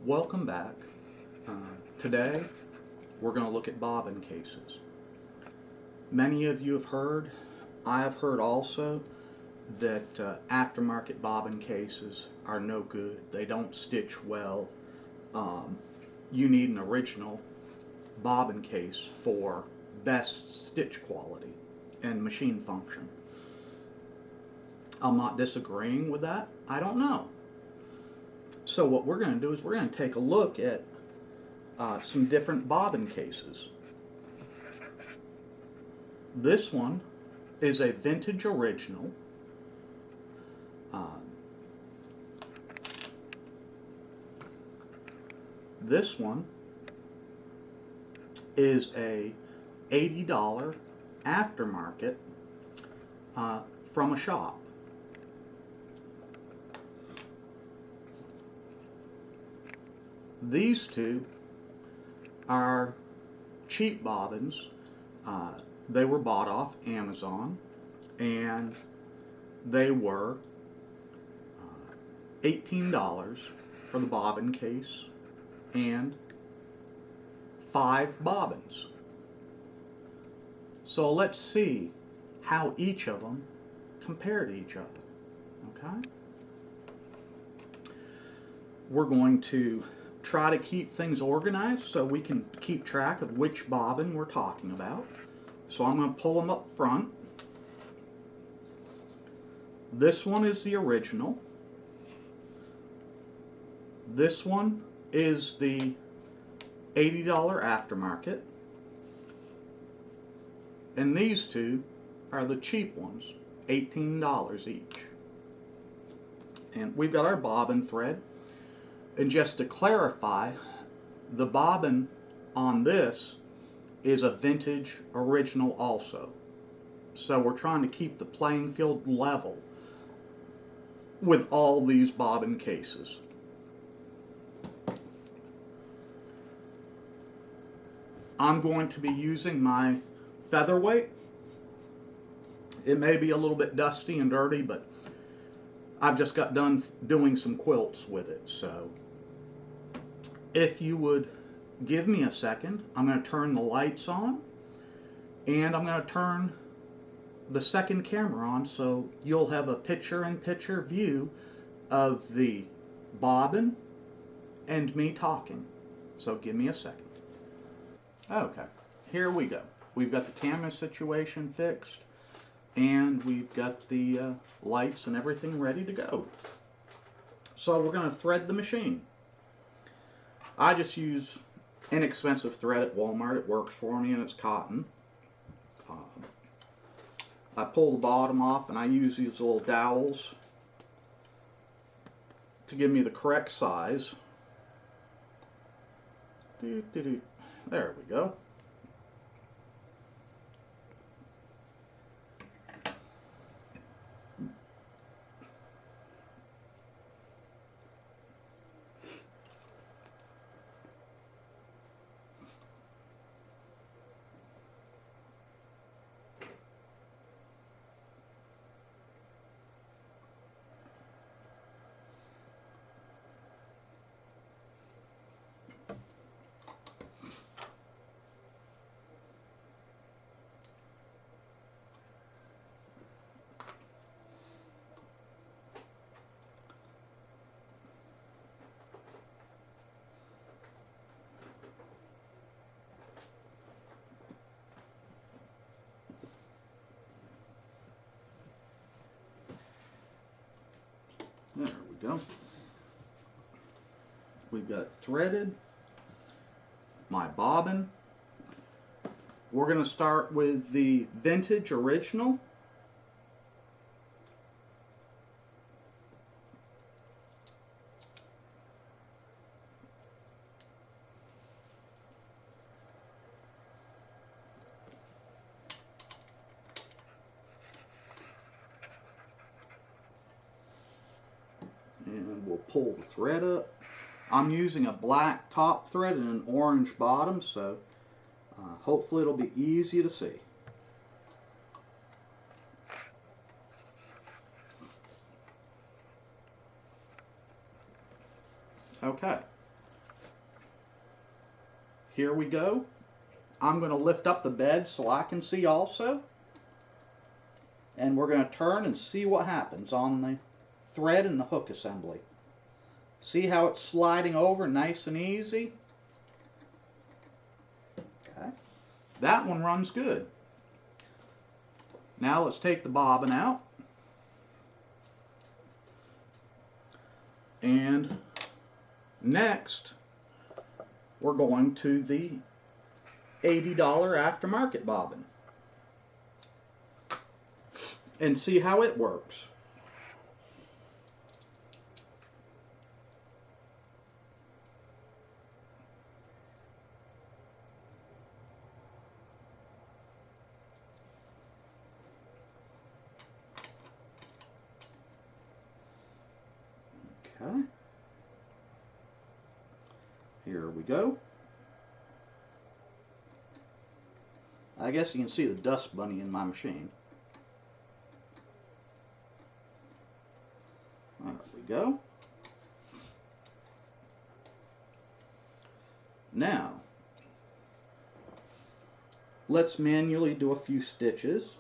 Welcome back. Today we're going to look at bobbin cases. Many of you have heard, I have heard also, that aftermarket bobbin cases are no good. They don't stitch well. You need an original bobbin case for best stitch quality and machine function. I'm not disagreeing with that. I don't know. So what we're going to do is we're going to take a look at some different bobbin cases. This one is a vintage original. This one is a $80 aftermarket from a shop. These two are cheap bobbins. They were bought off Amazon, and they were $18 for the bobbin case and 5 bobbins. So let's see how each of them compare to each other. Okay? We're going to try to keep things organized so we can keep track of which bobbin we're talking about. So I'm going to pull them up front. This one is the original. This one is the $80 aftermarket. And these two are the cheap ones, $18 each. And we've got our bobbin thread. And just to clarify, the bobbin on this is a vintage original also. So we're trying to keep the playing field level with all these bobbin cases. I'm going to be using my Featherweight. It may be a little bit dusty and dirty, but I've just got done doing some quilts with it. So if you would give me a second, I'm going to turn the lights on, and I'm going to turn the second camera on so you'll have a picture-in-picture view of the bobbin and me talking. So give me a second. Okay, here we go. We've got the camera situation fixed, and we've got the lights and everything ready to go. So we're going to thread the machine. I just use inexpensive thread at Walmart. It works for me, and it's cotton. I pull the bottom off, and I use these little dowels to give me the correct size. There we go. There we go. We've got it threaded. My bobbin. We're going to start with the vintage original. And we'll pull the thread up. I'm using a black top thread and an orange bottom, so hopefully it'll be easy to see. Okay, here we go. I'm going to lift up the bed so I can see also. And we're going to turn and see what happens on the thread and the hook assembly. See how it's sliding over nice and easy? Okay. That one runs good. Now let's take the bobbin out. And next, we're going to the $80 aftermarket bobbin and see how it works. Okay. Here we go. I guess you can see the dust bunny in my machine. There we go. Now, let's manually do a few stitches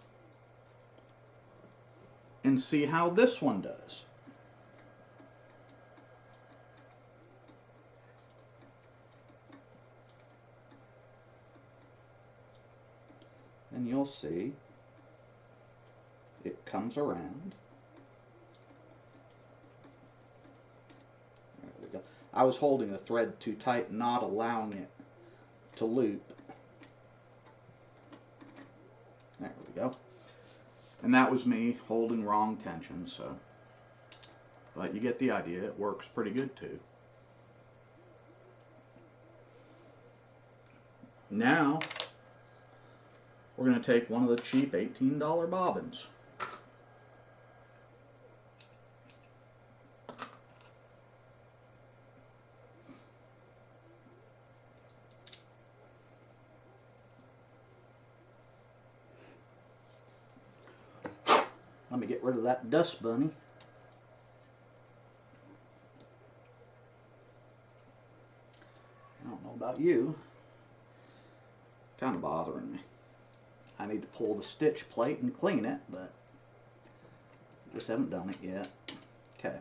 and see how this one does. And you'll see it comes around. There we go. I was holding the thread too tight, not allowing it to loop. There we go. And that was me holding wrong tension, so. But you get the idea, it works pretty good too. Now, we're going to take one of the cheap $18 bobbins. Let me get rid of that dust bunny. I don't know about you. Kind of bothering me. I need to pull the stitch plate and clean it, but just haven't done it yet. Okay.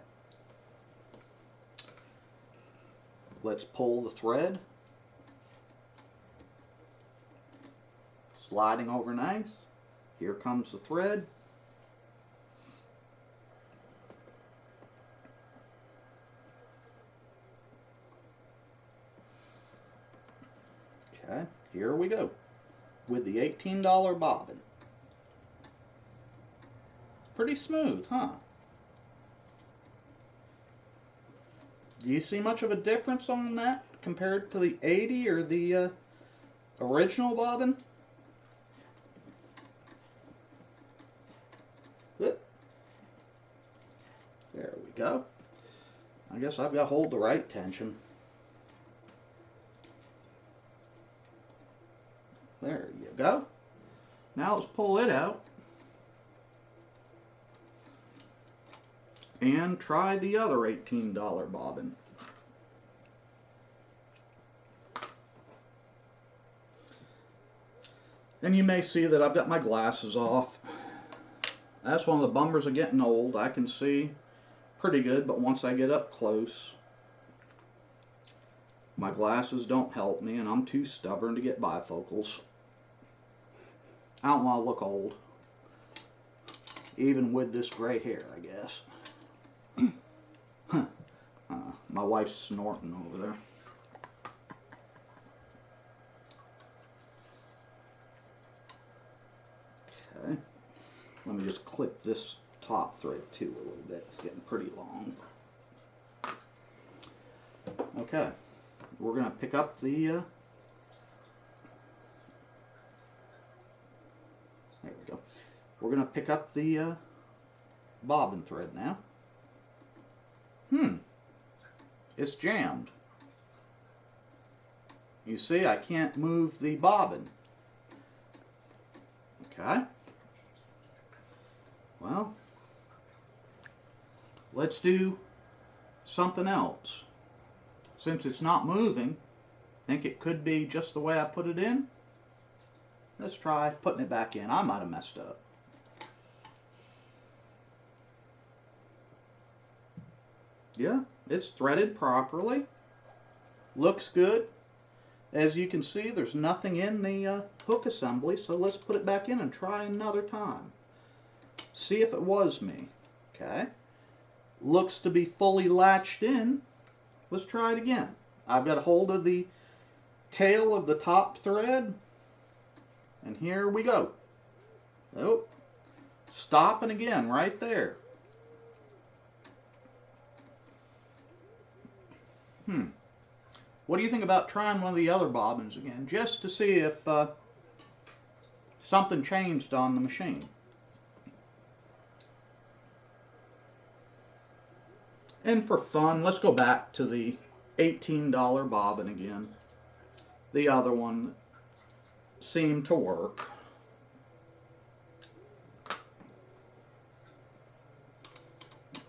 Let's pull the thread. Sliding over nice. Here comes the thread. Okay, here we go. With the $18 bobbin. Pretty smooth, huh? Do you see much of a difference on that compared to the 80 or the original bobbin? Whoop. There we go. I guess I've got to hold the right tension. There you go. Now let's pull it out and try the other $18 bobbin. And you may see that I've got my glasses off. That's one of the bummers of getting old. I can see pretty good, but once I get up close, my glasses don't help me, and I'm too stubborn to get bifocals. I don't want to look old, even with this gray hair, I guess. My wife's snorting over there. Okay, let me just clip this top thread too a little bit. It's getting pretty long. Okay, we're going to pick up the there we go. We're going to pick up the bobbin thread now. It's jammed. You see, I can't move the bobbin. Okay. Well, let's do something else. Since it's not moving, think it could be just the way I put it in. Let's try putting it back in. I might have messed up. Yeah, it's threaded properly. Looks good. As you can see, there's nothing in the hook assembly, so let's put it back in and try another time. See if it was me. Okay. Looks to be fully latched in. Let's try it again. I've got a hold of the tail of the top thread, and here we go. Oh, stopping again right there. What do you think about trying one of the other bobbins again, just to see if something changed on the machine? And for fun, let's go back to the $18 bobbin again. The other one seemed to work.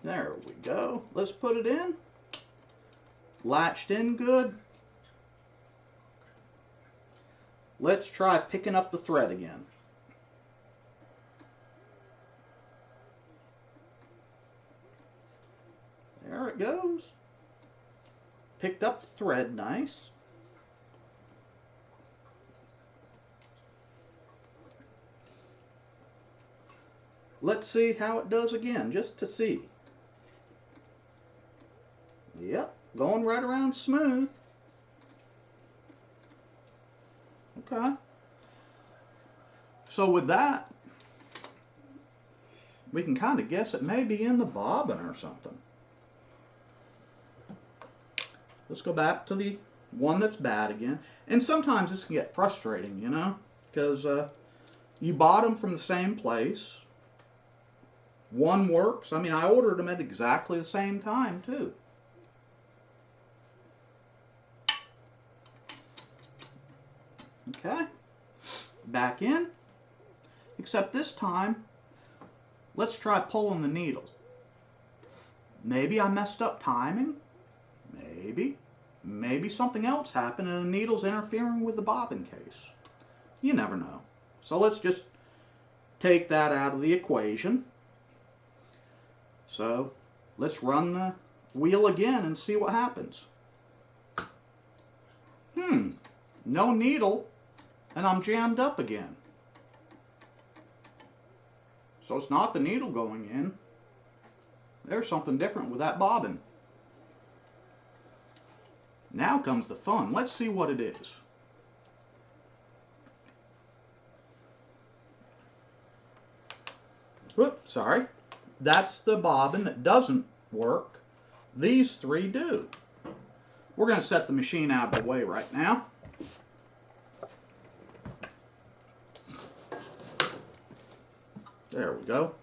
There we go. Let's put it in. Latched in good. Let's try picking up the thread again. There it goes. Picked up the thread nice. Let's see how it does again, just to see. Yep, going right around smooth. Okay. So with that, we can kind of guess it may be in the bobbin or something. Let's go back to the one that's bad again. And sometimes this can get frustrating, you know, because you bought them from the same place. One works. I mean, I ordered them at exactly the same time, too. Okay. Back in. Except this time, let's try pulling the needle. Maybe I messed up timing. Maybe something else happened and the needle's interfering with the bobbin case. You never know. So let's just take that out of the equation. So let's run the wheel again and see what happens. No needle, and I'm jammed up again. So it's not the needle going in. There's something different with that bobbin. Now comes the fun. Let's see what it is. Whoops, sorry. That's the bobbin that doesn't work. These three do. We're going to set the machine out of the way right now. There we go.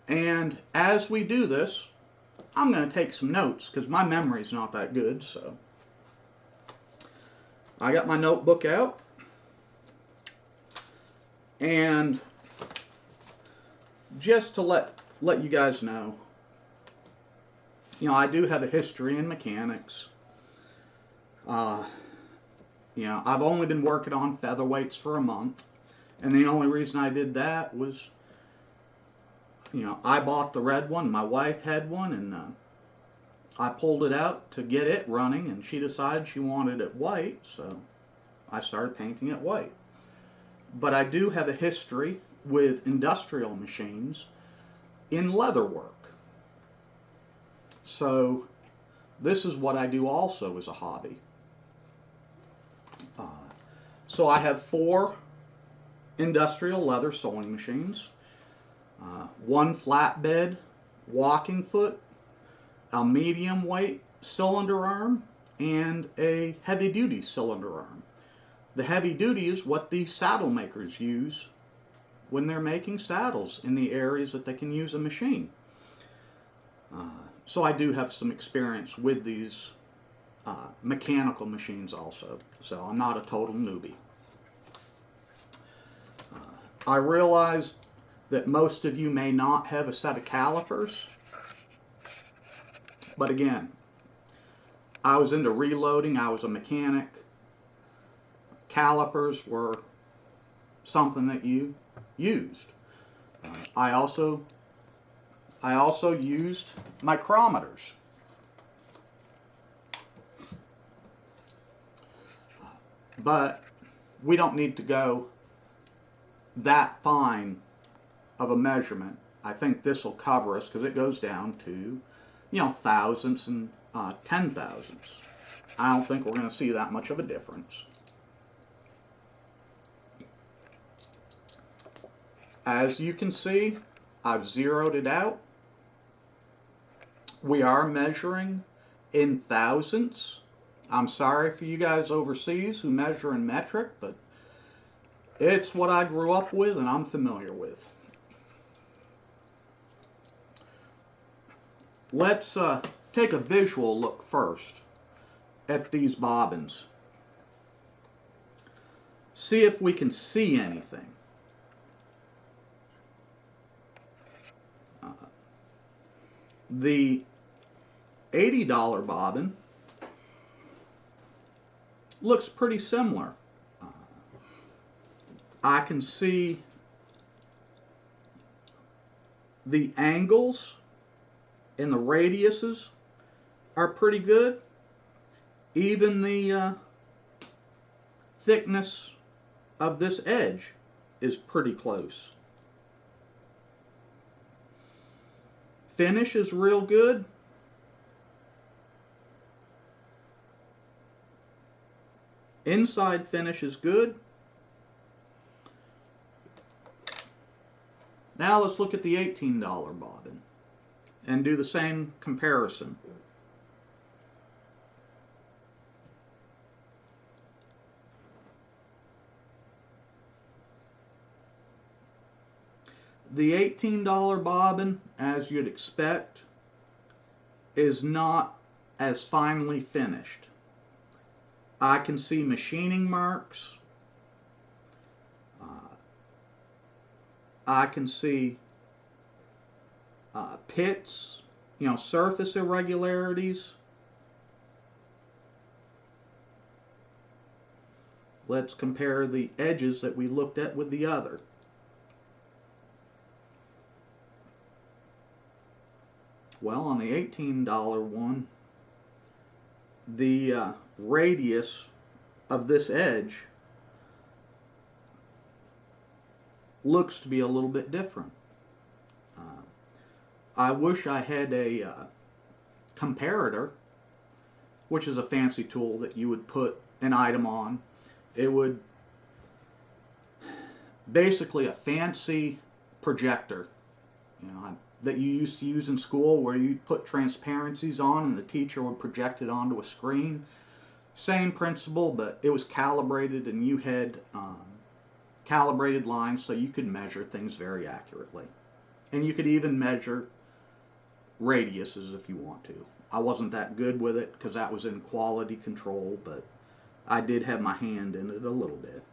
And as we do this, I'm going to take some notes because my memory's not that good. So I got my notebook out. And just to let you guys know, you know, I do have a history in mechanics. You know, I've only been working on featherweights for a month, and the only reason I did that was, you know, I bought the red one, my wife had one, and I pulled it out to get it running, and she decided she wanted it white, so I started painting it white. But I do have a history with industrial machines in leather work. So this is what I do also as a hobby. So I have 4 industrial leather sewing machines, 1 flatbed walking foot, a medium weight cylinder arm, and a heavy duty cylinder arm. The heavy duty is what the saddle makers use when they're making saddles in the areas that they can use a machine. So I do have some experience with these mechanical machines also, so I'm not a total newbie. I realized that most of you may not have a set of calipers, but again, I was into reloading, I was a mechanic, calipers were something that you used. I also used micrometers. But we don't need to go that fine of a measurement. I think this will cover us because it goes down to, thousandths and 10,000ths. I don't think we're going to see that much of a difference. As you can see, I've zeroed it out. We are measuring in thousandths. I'm sorry for you guys overseas who measure in metric, but it's what I grew up with and I'm familiar with. Let's take a visual look first at these bobbins. See if we can see anything. The $80 bobbin looks pretty similar. I can see the angles and the radiuses are pretty good. Even the thickness of this edge is pretty close. Finish is real good. Inside finish is good. Now let's look at the $18 bobbin and do the same comparison. The $18 bobbin, as you'd expect, is not as finely finished. I can see machining marks. I can see pits, surface irregularities. Let's compare the edges that we looked at with the other. Well, on the $18 one, the radius of this edge looks to be a little bit different. I wish I had a comparator, which is a fancy tool that you would put an item on. It would basically a fancy projector, that you used to use in school where you'd put transparencies on and the teacher would project it onto a screen. Same principle, but it was calibrated and you had calibrated lines so you could measure things very accurately. And you could even measure radiuses if you want to. I wasn't that good with it because that was in quality control, but I did have my hand in it a little bit.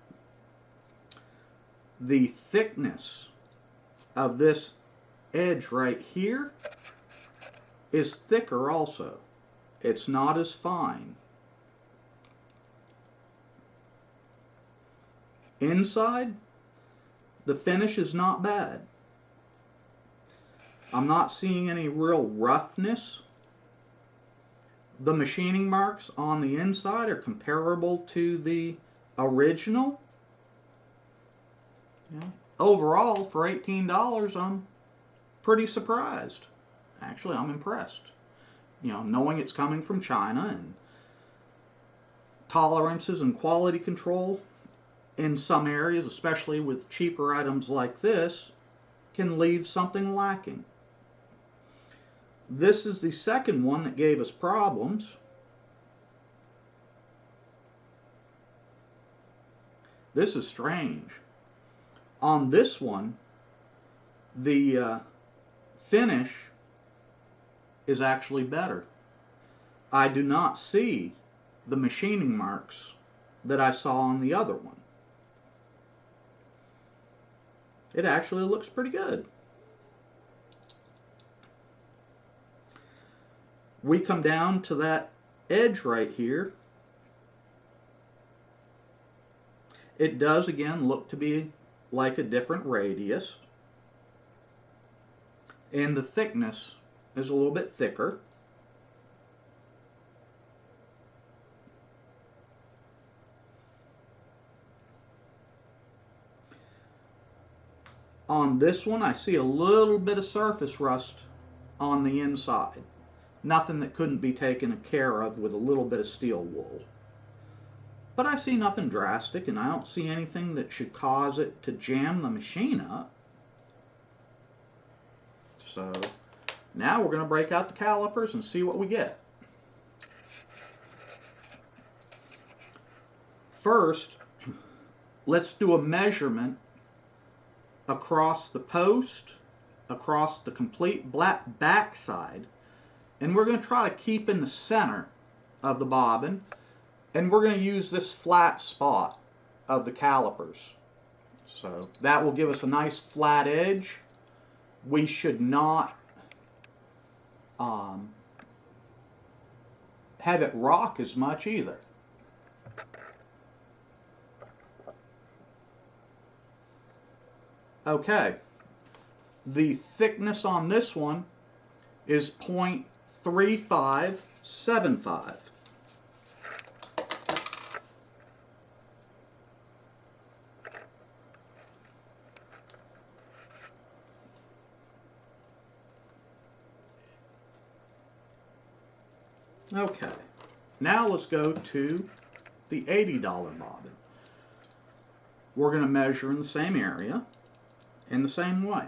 The thickness of this edge right here is thicker also. It's not as fine. Inside, the finish is not bad. I'm not seeing any real roughness. The machining marks on the inside are comparable to the original. Overall, for $18, I'm pretty surprised. Actually, I'm impressed. Knowing it's coming from China and tolerances and quality control in some areas, especially with cheaper items like this, can leave something lacking. This is the second one that gave us problems. This is strange. On this one, the finish is actually better. I do not see the machining marks that I saw on the other one. It actually looks pretty good. We come down to that edge right here. It does again look to be like a different radius, and the thickness is a little bit thicker. On this one, I see a little bit of surface rust on the inside. Nothing that couldn't be taken care of with a little bit of steel wool. But I see nothing drastic, and I don't see anything that should cause it to jam the machine up. So now we're going to break out the calipers and see what we get. First, let's do a measurement across the post, across the complete black backside, and we're going to try to keep in the center of the bobbin, and we're going to use this flat spot of the calipers. So that will give us a nice flat edge. We should not have it rock as much either. Okay, the thickness on this one is 0.3575. Okay, now let's go to the $80 bobbin. We're going to measure in the same area, in the same way,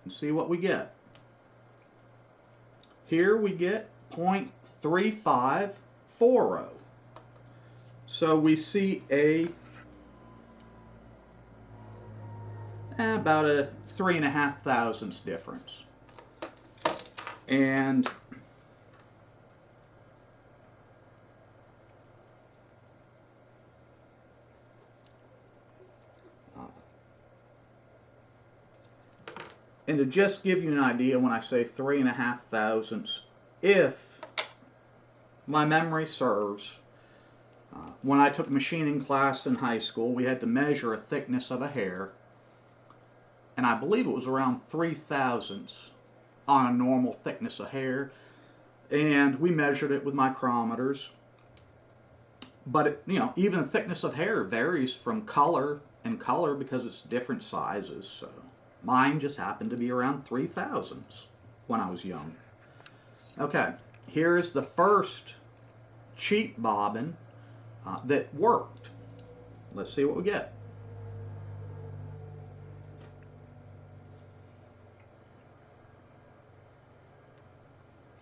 and see what we get. Here we get 0.3540. So we see about a 3.5 thousandths difference. And to just give you an idea, when I say 3.5 thousandths, if my memory serves, when I took machining class in high school, we had to measure a thickness of a hair, and I believe it was around 3 thousandths on a normal thickness of hair, and we measured it with micrometers. But it, even the thickness of hair varies from color and color because it's different sizes. So mine just happened to be around 3 thousandths when I was young. Okay, here's the first cheap bobbin that worked. Let's see what we get.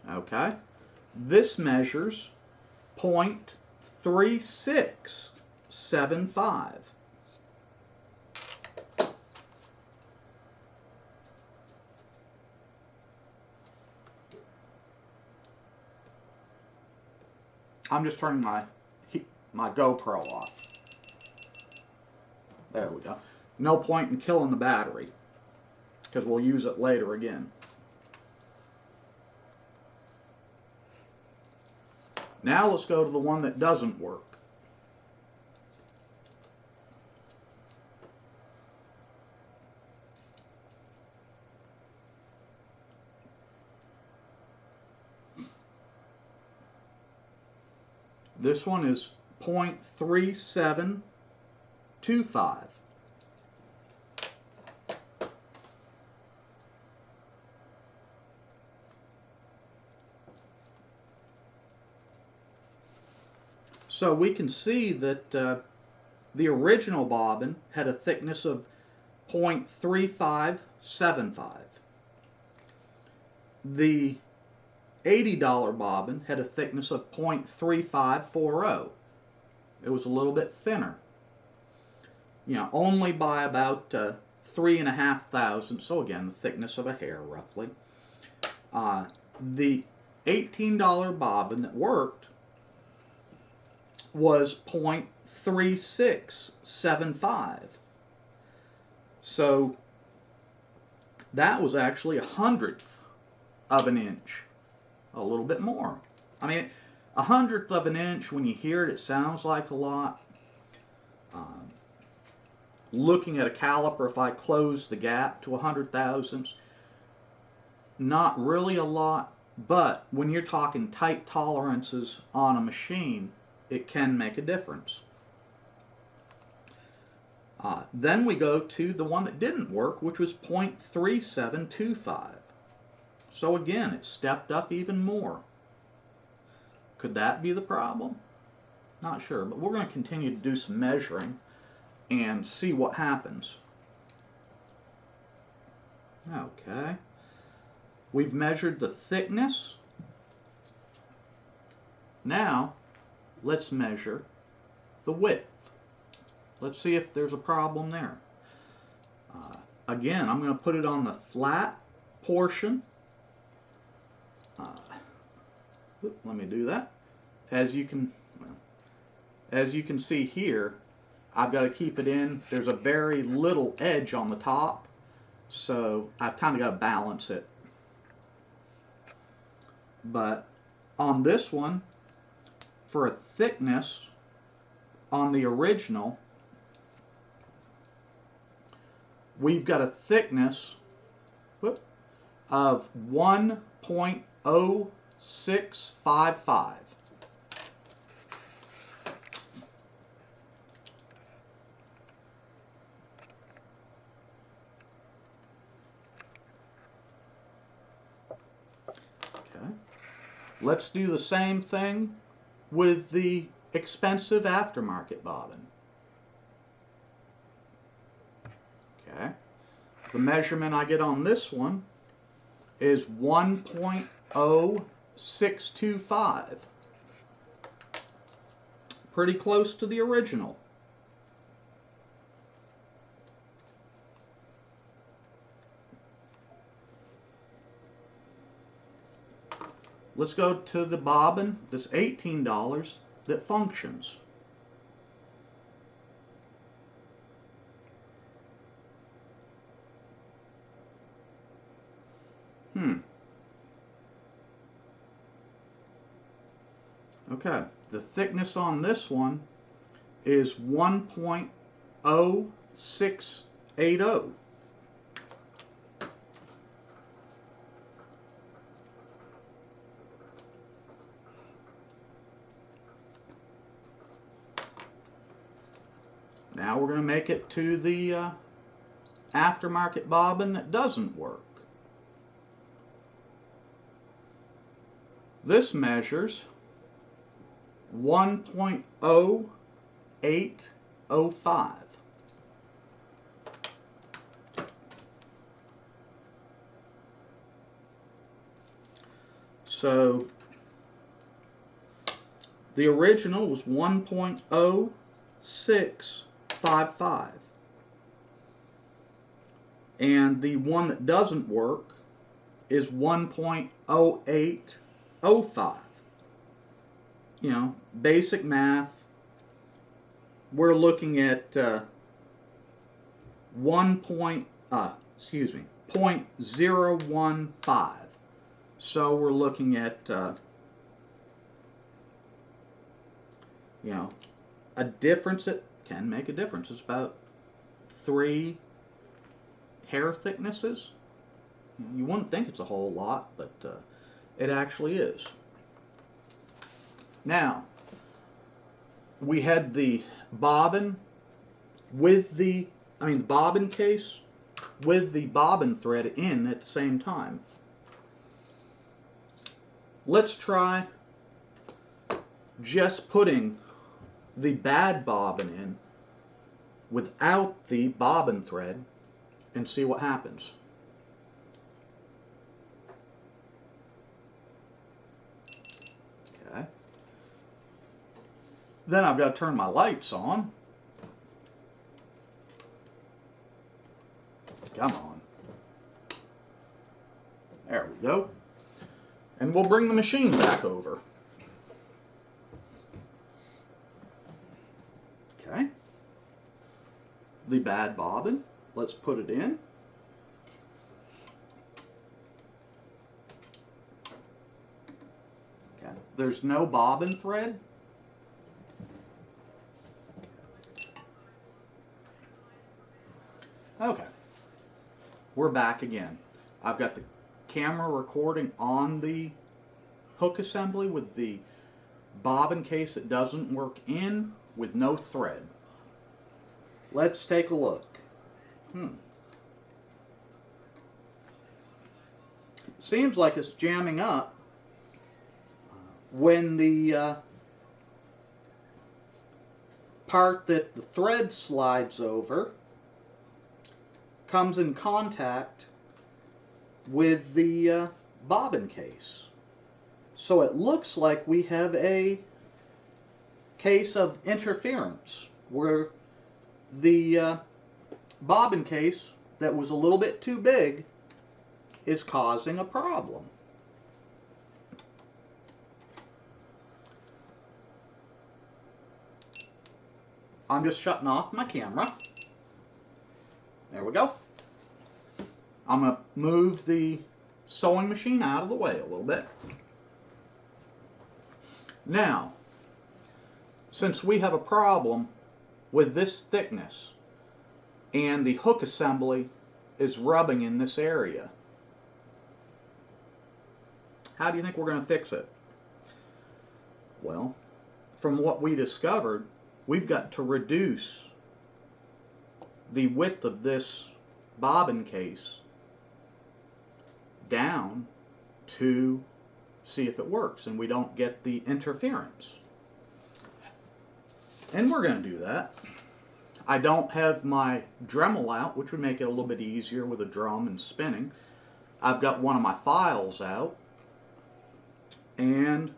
Okay, this measures 0.3675. I'm just turning my GoPro off. There we go. No point in killing the battery because we'll use it later again. Now let's go to the one that doesn't work. This one is 0.3725. So we can see that the original bobbin had a thickness of 0.3575. The $80 bobbin had a thickness of 0.3540. It was a little bit thinner. Only by about 3.5 thousandths. So again, the thickness of a hair, roughly. The $18 bobbin that worked was 0.3675. So that was actually 1/100th of an inch. A little bit more. I mean, 1/100th of an inch, when you hear it, it sounds like a lot. looking at a caliper, if I close the gap to 100 thousandths, not really a lot, but when you're talking tight tolerances on a machine, it can make a difference. Then we go to the one that didn't work, which was 0.3725. So again, it stepped up even more. Could that be the problem? Not sure, but we're going to continue to do some measuring and see what happens. Okay. We've measured the thickness. Now, let's measure the width. Let's see if there's a problem there. Again, I'm going to put it on the flat portion. Let me do that. As you can see here, I've got to keep it in. There's a very little edge on the top, so I've kind of got to balance it. But on this one, for a thickness, on the original, we've got a thickness of 1.0655. Let's do the same thing with the expensive aftermarket bobbin. Okay. The measurement I get on this one is 1.0625. Pretty close to the original. Let's go to the bobbin that's $18 that functions. Okay, the thickness on this one is 1.0680. Now we're going to make it to the aftermarket bobbin that doesn't work. This measures 1.0805. So the original was 1.0655, and the one that doesn't work is 1.0805. You know, basic math, we're looking at 0.015. So we're looking at you know, a difference that can make a difference. It's about 3 hair thicknesses. You wouldn't think it's a whole lot, but it actually is. Now, we had the bobbin with the bobbin case with the bobbin thread in at the same time. Let's try just putting the bad bobbin in without the bobbin thread and see what happens. Okay. Then I've got to turn my lights on. Come on. There we go. And we'll bring the machine back over. Okay. The bad bobbin. Let's put it in. Okay. There's no bobbin thread. we're back again. I've got the camera recording on the hook assembly with the bobbin case that doesn't work in with no thread. Let's take a look. Seems like it's jamming up when the part that the thread slides over comes in contact with the bobbin case. So it looks like we have a case of interference where the bobbin case that was a little bit too big is causing a problem. I'm just shutting off my camera. There we go. I'm going to move the sewing machine out of the way a little bit. Now, since we have a problem with this thickness and the hook assembly is rubbing in this area, how do you think we're going to fix it? Well, from what we discovered, we've got to reduce the width of this bobbin case down to see if it works and we don't get the interference. And we're going to do that. I don't have my Dremel out, which would make it a little bit easier with a drum and spinning. I've got one of my files out, and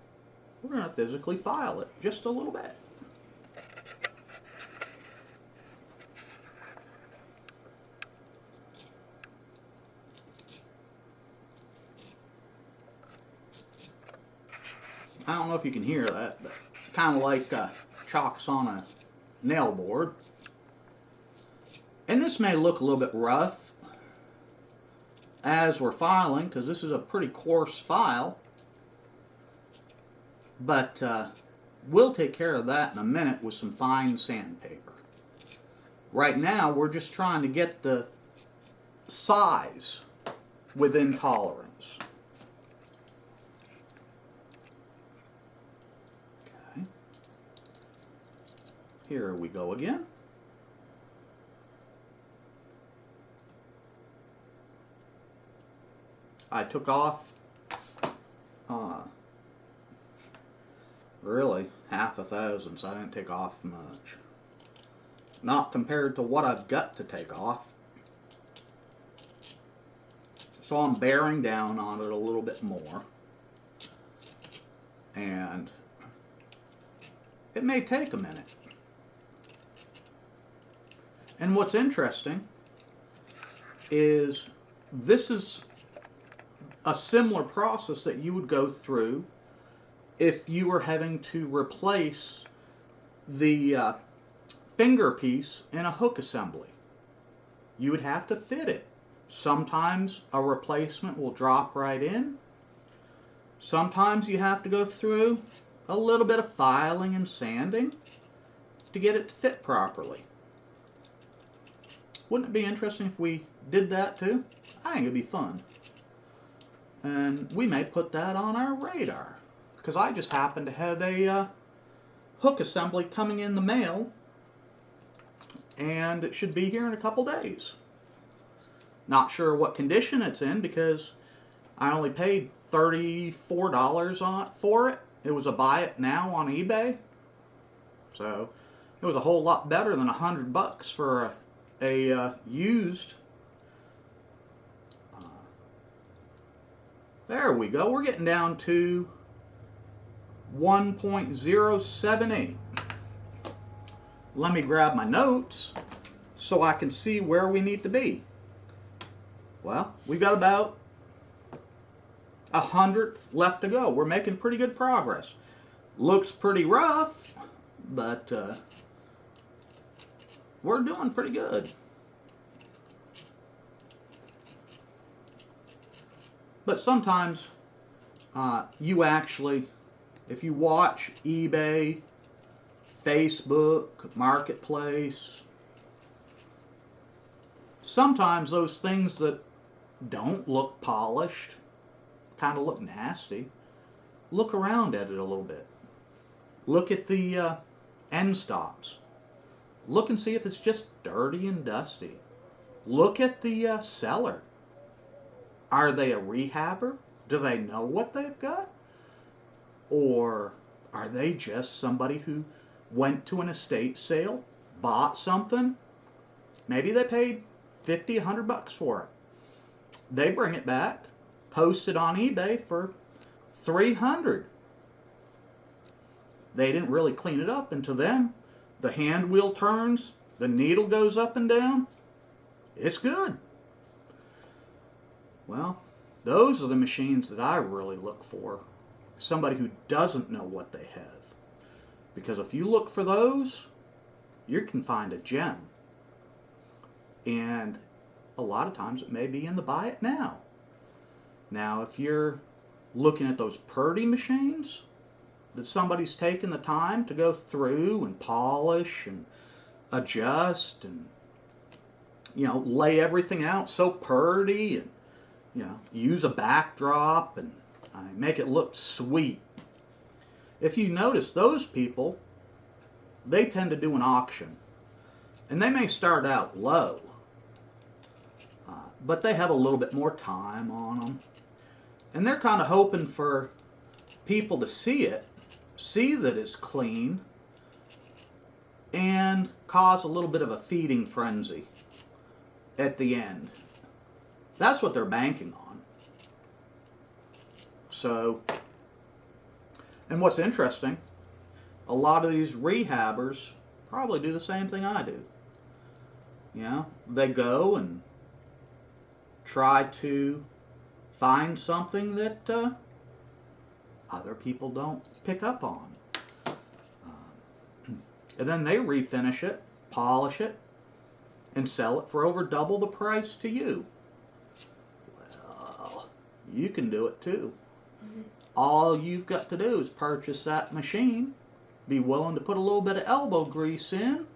we're going to physically file it just a little bit. I don't know if you can hear that, but it's kind of like chalks on a nail board. And this may look a little bit rough as we're filing, because this is a pretty coarse file. But we'll take care of that in a minute with some fine sandpaper. Right now, we're just trying to get the size within tolerance. Okay. Here we go again. I took off really half a thousand, so I didn't take off much. Not compared to what I've got to take off. So I'm bearing down on it a little bit more. And it may take a minute. And what's interesting is this is a similar process that you would go through if you were having to replace the finger piece in a hook assembly. You would have to fit it. Sometimes a replacement will drop right in. Sometimes you have to go through a little bit of filing and sanding to get it to fit properly. Wouldn't it be interesting if we did that too? I think it'd be fun. And we may put that on our radar, because I just happen to have a hook assembly coming in the mail, and it should be here in a couple days. Not sure what condition it's in, because I only paid $34 for it. It was a buy it now on eBay, so it was a whole lot better than $100 for a used. There we go. We're getting down to 1.078. Let me grab my notes so I can see where we need to be. Well, we've got about 100th left to go. We're making pretty good progress. Looks pretty rough, but we're doing pretty good. But sometimes you actually, if you watch eBay, Facebook, Marketplace, sometimes those things that don't look polished, kind of look nasty. Look around at it a little bit. Look at the end stops. Look and see if it's just dirty and dusty. Look at the seller. Are they a rehabber? Do they know what they've got? Or are they just somebody who went to an estate sale, bought something? Maybe they paid $50, $100 for it. They bring it back, post it on eBay for $300. They didn't really clean it up, and to them, the hand wheel turns, the needle goes up and down. It's good. Well, those are the machines that I really look for. Somebody who doesn't know what they have. Because if you look for those, you can find a gem. And a lot of times it may be in the buy it now. Now, if you're looking at those Purdy machines that somebody's taken the time to go through and polish and adjust and, lay everything out so purty and, use a backdrop and make it look sweet. If you notice, those people, they tend to do an auction. And they may start out low, but they have a little bit more time on them. And they're kind of hoping for people to see it, see that it's clean, and cause a little bit of a feeding frenzy at the end. That's what they're banking on. So, and what's interesting, a lot of these rehabbers probably do the same thing I do. They go and try to find something that other people don't pick up on. And then they refinish it, polish it, and sell it for over double the price to you. Well, you can do it too. All you've got to do is purchase that machine, be willing to put a little bit of elbow grease in,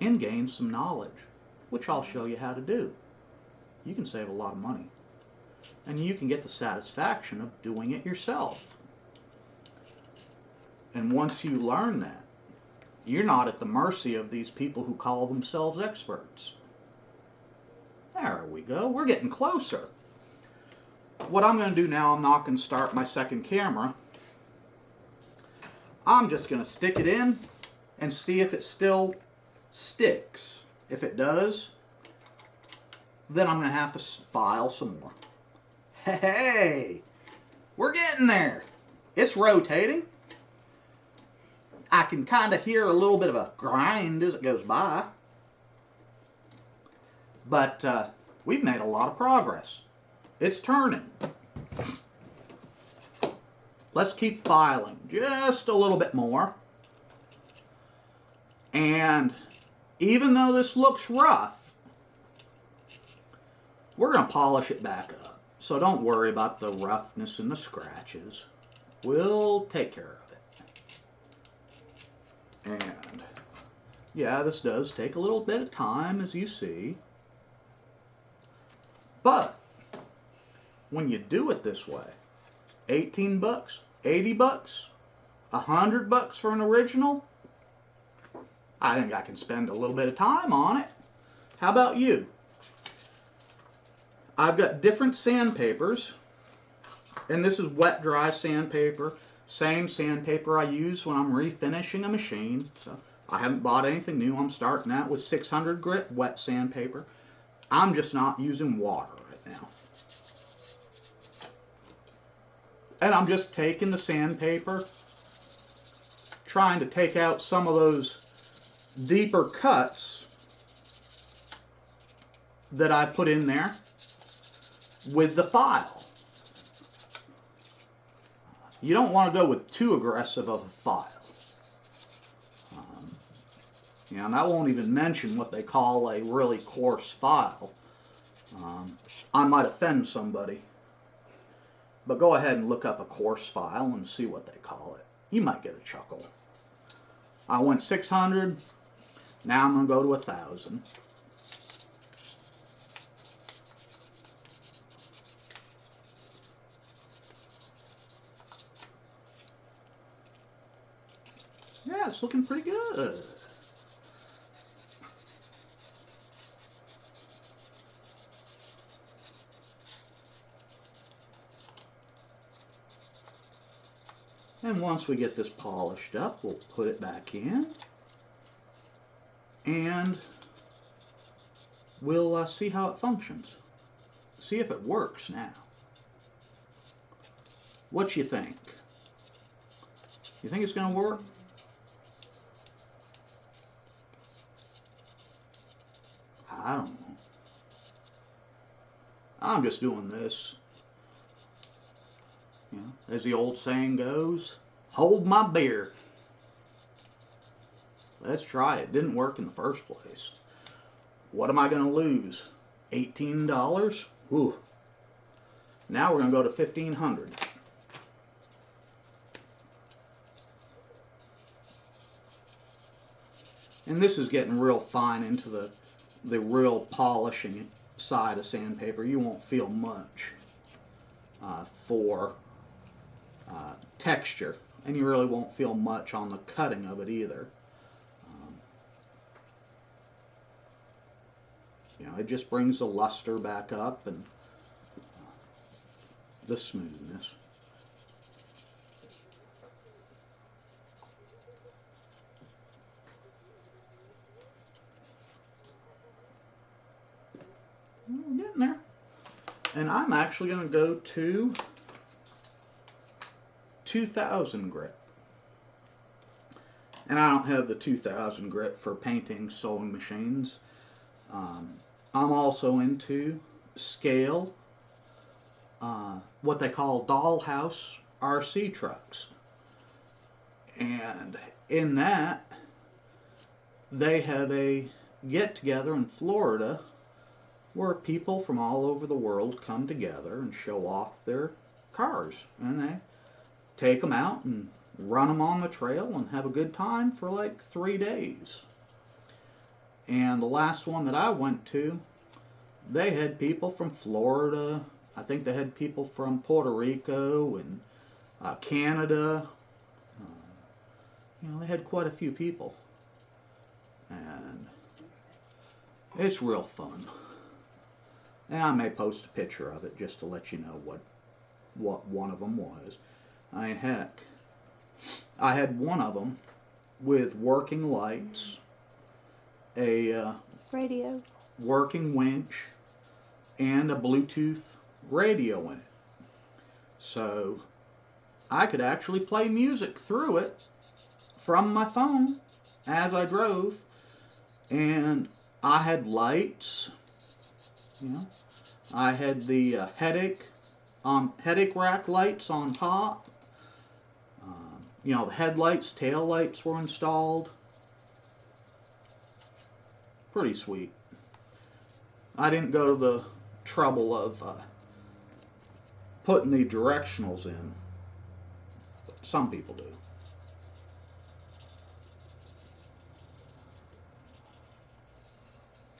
and gain some knowledge, which I'll show you how to do. You can save a lot of money. And you can get the satisfaction of doing it yourself. And once you learn that, you're not at the mercy of these people who call themselves experts. There we go. We're getting closer. What I'm going to do now, I'm not going to start my second camera. I'm just going to stick it in and see if it still sticks. If it does, then I'm going to have to file some more. Hey, we're getting there. It's rotating. I can kind of hear a little bit of a grind as it goes by. But we've made a lot of progress. It's turning. Let's keep filing just a little bit more. And even though this looks rough, we're going to polish it back up. So don't worry about the roughness and the scratches. We'll take care of it. And yeah, this does take a little bit of time, as you see. But when you do it this way, $18, $80, $100 for an original, I think I can spend a little bit of time on it. How about you? I've got different sandpapers, and this is wet dry sandpaper. Same sandpaper I use when I'm refinishing a machine. So I haven't bought anything new. I'm starting out with 600 grit wet sandpaper. I'm just not using water right now. And I'm just taking the sandpaper, trying to take out some of those deeper cuts that I put in there with the file. You don't want to go with too aggressive of a file. And I won't even mention what they call a really coarse file. I might offend somebody. But go ahead and look up a coarse file and see what they call it. You might get a chuckle. I went 600. Now I'm going to go to 1,000. Yeah, it's looking pretty good. And once we get this polished up, we'll put it back in. And we'll see how it functions. See if it works now. What you think? You think it's going to work? I don't know. I'm just doing this. You know, as the old saying goes, hold my beer. Let's try it. Didn't work in the first place. What am I going to lose? $18? Ooh. Now we're going to go to $1,500. And this is getting real fine into the real polishing side of sandpaper. You won't feel much for texture, and you really won't feel much on the cutting of it either. You know, it just brings the luster back up and the smoothness. We're getting there. And I'm actually going to go to 2000 grit. And I don't have the 2000 grit for painting sewing machines. I'm also into scale, what they call dollhouse RC trucks. And in that, they have a get-together in Florida where people from all over the world come together and show off their cars. And they take them out and run them on the trail and have a good time for like 3 days. And the last one that I went to, they had people from Florida. I think they had people from Puerto Rico and Canada. You know, they had quite a few people. And it's real fun. And I may post a picture of it just to let you know what one of them was. I mean, heck, I had one of them with working lights, a radio, working winch, and a Bluetooth radio in it. So I could actually play music through it from my phone as I drove. And I had lights, you know. I had the headache rack lights on top. You know, the headlights, tail lights were installed. Pretty sweet. I didn't go to the trouble of putting the directionals in. But some people do.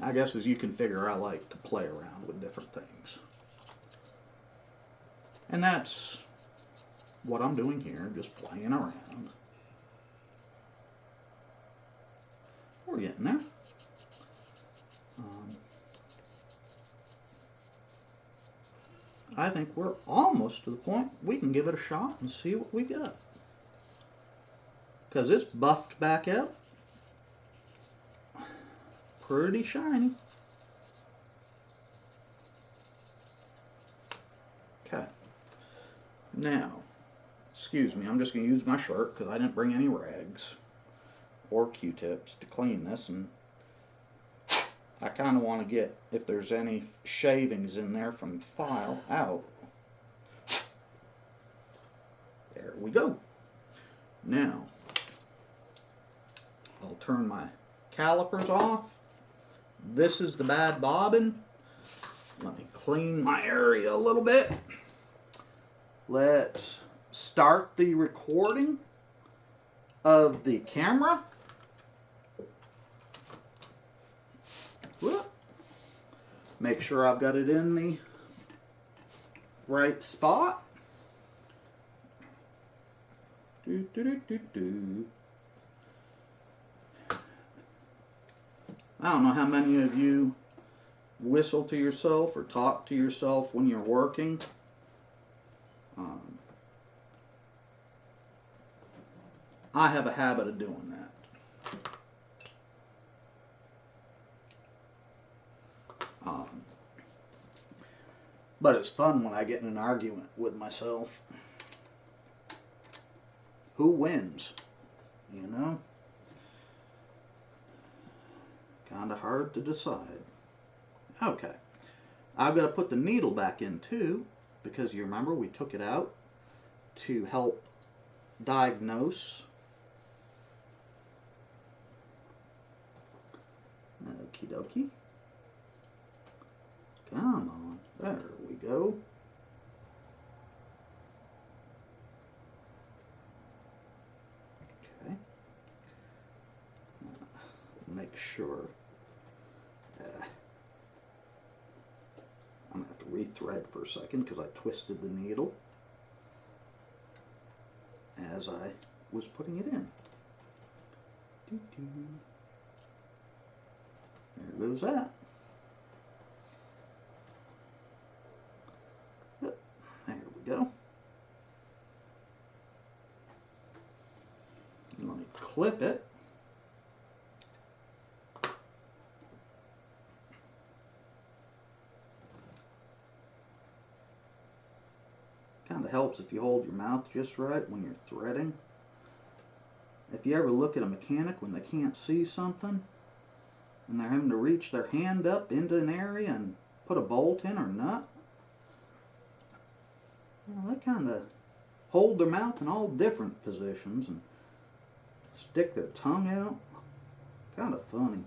I guess as you can figure, I like to play around with different things. And that's what I'm doing here, just playing around. We're getting there. I think we're almost to the point we can give it a shot and see what we got. Because it's buffed back out. Pretty shiny. Okay. Now, excuse me, I'm just going to use my shirt because I didn't bring any rags or Q-tips to clean this, and I kind of want to get, if there's any shavings in there from the file, out. There we go. Now, I'll turn my calipers off. This is the bad bobbin. Let me clean my area a little bit. Let's start the recording of the camera. Whoop. Make sure I've got it in the right spot. I don't know how many of you whistle to yourself or talk to yourself when you're working. I have a habit of doing that. But it's fun when I get in an argument with myself. Who wins? You know? Kind of hard to decide. Okay. I've got to put the needle back in too, because you remember we took it out to help diagnose. Okie dokie. Come on. There we go. Okay. Make sure. I'm going to have to rethread for a second because I twisted the needle as I was putting it in. There goes that. Yep, there we go. And let me clip it. Kind of helps if you hold your mouth just right when you're threading. If you ever look at a mechanic when they can't see something and they're having to reach their hand up into an area and put a bolt in or nut, well, they kind of hold their mouth in all different positions and stick their tongue out. Kind of funny.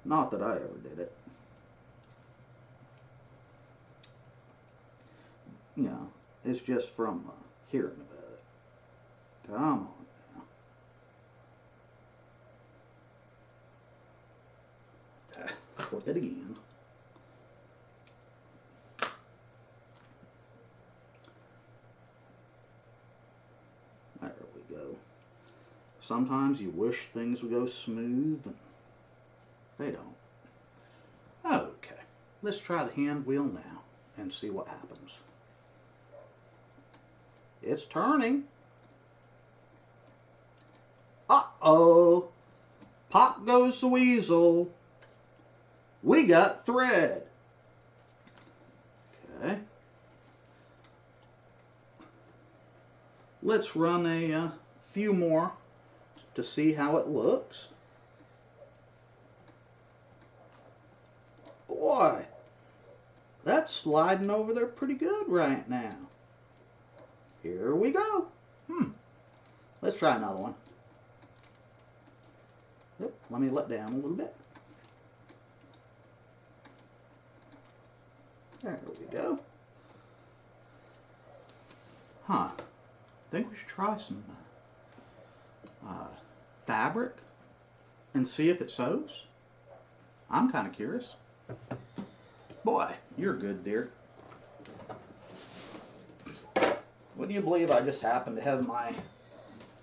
Not that I ever did it. You know, it's just from hearing about it. Come on now. Clip it again. There we go. Sometimes you wish things would go smooth, and they don't. Okay, let's try the hand wheel now and see what happens. It's turning. Uh-oh. Pop goes the weasel. We got thread. Okay. Let's run a few more to see how it looks. Boy, that's sliding over there pretty good right now. Here we go. Let's try another one. Yep, let me let down a little bit. There we go. I think we should try some fabric and see if it sews. I'm kind of curious. Boy, you're good, dear. Would you believe I just happened to have my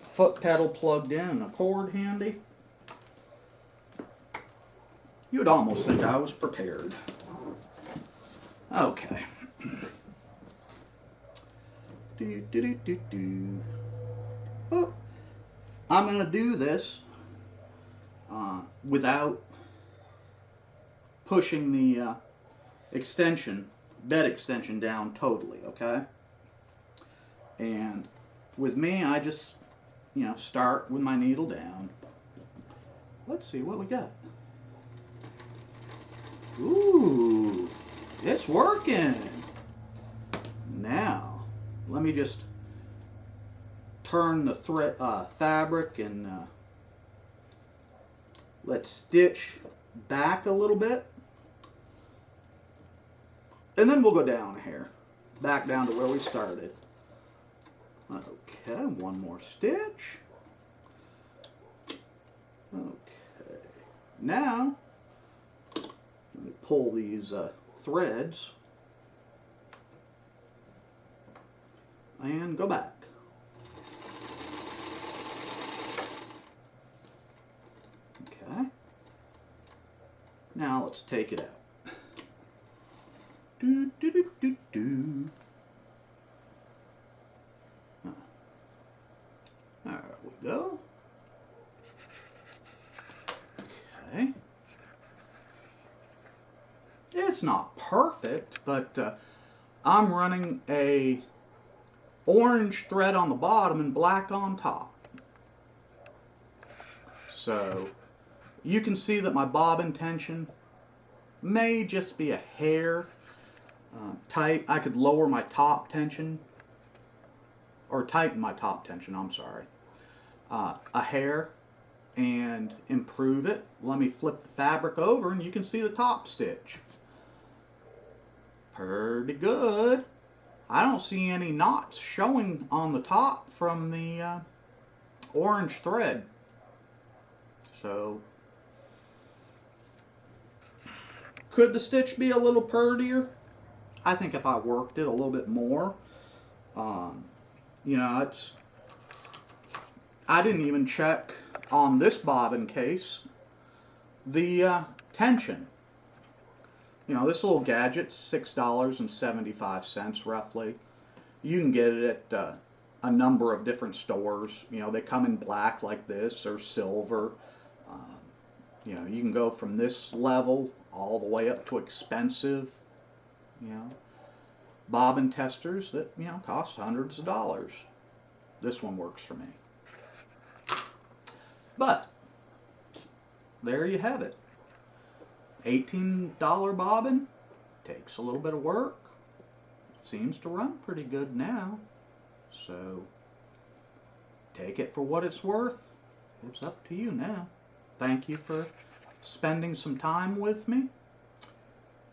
foot pedal plugged in and a cord handy? You'd almost think I was prepared. Okay. Oh, I'm going to do this without pushing the bed extension down totally, okay? And with me, I just, start with my needle down. Let's see what we got. Ooh, it's working. Now, let me just turn the thread, fabric and let's stitch back a little bit. And then we'll go down a hair, back down to where we started. Okay, one more stitch. Okay, now let me pull these threads and go back. Okay, let's take it out. Do, do, do, do, do. There we go. Okay. It's not perfect, but I'm running a orange thread on the bottom and black on top. So you can see that my bobbin tension may just be a hair tight. I could lower my top tension, or tighten my top tension, I'm sorry, a hair, and improve it. Let me flip the fabric over and you can see the top stitch. Pretty good. I don't see any knots showing on the top from the orange thread. So, could the stitch be a little prettier? I think if I worked it a little bit more. You know, I didn't even check on this bobbin case the tension. You know, this little gadget's $6.75 roughly. You can get it at a number of different stores. You know, they come in black like this or silver. You know, you can go from this level all the way up to expensive, you know, bobbin testers that, you know, cost hundreds of dollars. This one works for me. But there you have it. $18 bobbin. Takes a little bit of work. Seems to run pretty good now. So take it for what it's worth. It's up to you now. Thank you for spending some time with me.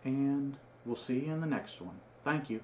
And we'll see you in the next one. Thank you.